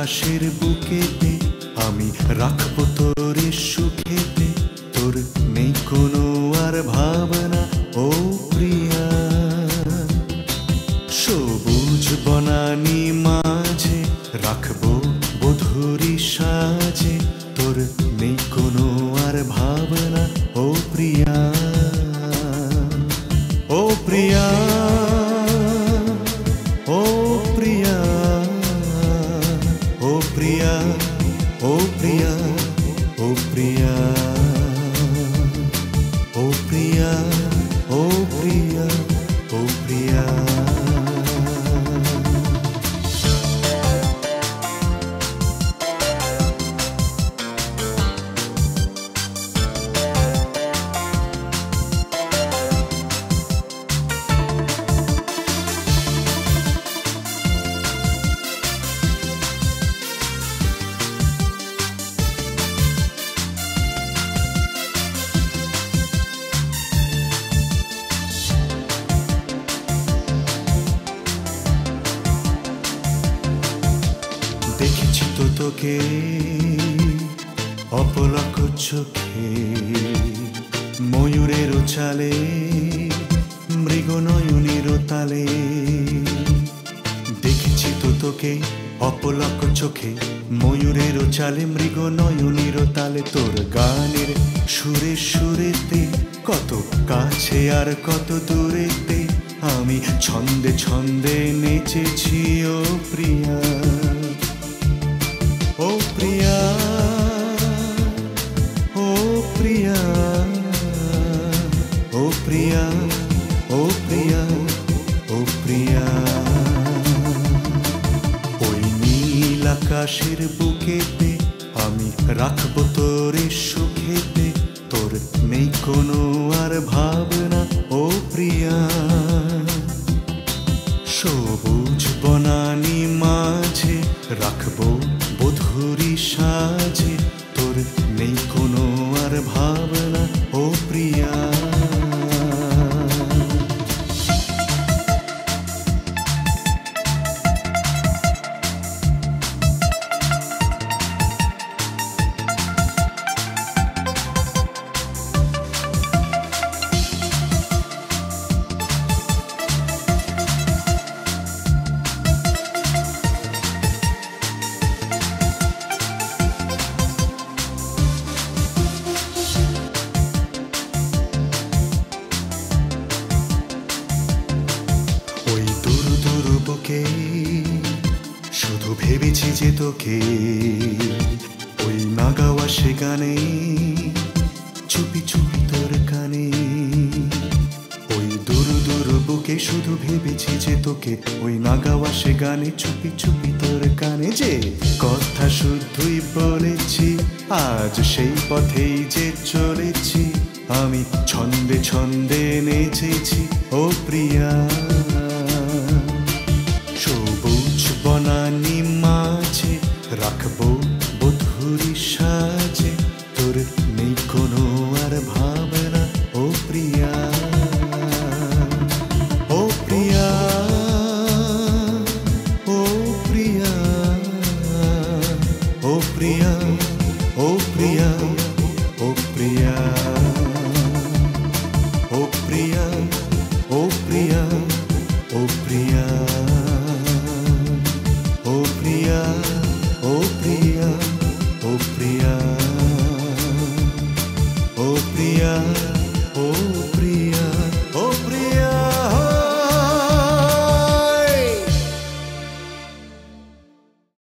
আকাশের বুকেতে আমি রাখবো তোরে সুখেতে, তোর নেই কোনো আর ভাবনা ও প্রিয়া। সবুজ বনানি মাঝে রাখবো বধূরি সাজে, তোর নেই কোনো আর ভাবনা ও প্রিয়া। ও প্রিয়া, ও প্রিয়া, ও প্রিয়া, ও প্রিয়া, ও প্রিয়া, ও প্রিয়া, ও প্রিয়া, ও প্রিয়া। দেখেছি তো তোকে অপলক চোখে, ময়ূরের চালে মৃগ নয়নের তালে। দেখেছি তো তোকে অপলক চোখে, ময়ূরের চালে মৃগ নয়নের তালে। তোর গানের সুরে সুরেতে কত কাছে আর কত দূরেতে আমি ছন্দে ছন্দে নেচেছি ও প্রিয়া। ও প্রিয়া, ও প্রিয়া, ও প্রিয়া, ও প্রিয়া, ও প্রিয়া। ওই নীল আকাশের বুকেতে আমি রাখবো তোরে সুখেতে, তোর নেই কোনো আর ভাবনা ও প্রিয়া। সবুজ বনানি মাঝে রাখবো বধূরি সাজে, তোর নেই কোনো আর ভাবনা ও প্রিয়া। শুধু ভেবেছি যে তোকে, ওই না গাওয়া সে গানে চুপি চুপি তোর কানে। ওই দূর দূর বুকে শুধু ভেবেছি যে তোকে, ওই না গাওয়া সে গানে চুপি চুপি তোর কানে। যে কথা শুধুই বলেছি আজ সেই পথেই যে চলেছি, আমি ছন্দে ছন্দে নেচেছি ও প্রিয়া। সবুজ বনানি মাঝে রাখবো বধূরি সাজে, তোর নেই কোনো আর ভাবনা ও প্রিয়া। ও প্রিয়া, ও প্রিয়া, ও প্রিয়া, ও প্রিয়া, ও প্রিয়া, ও প্রিয়া।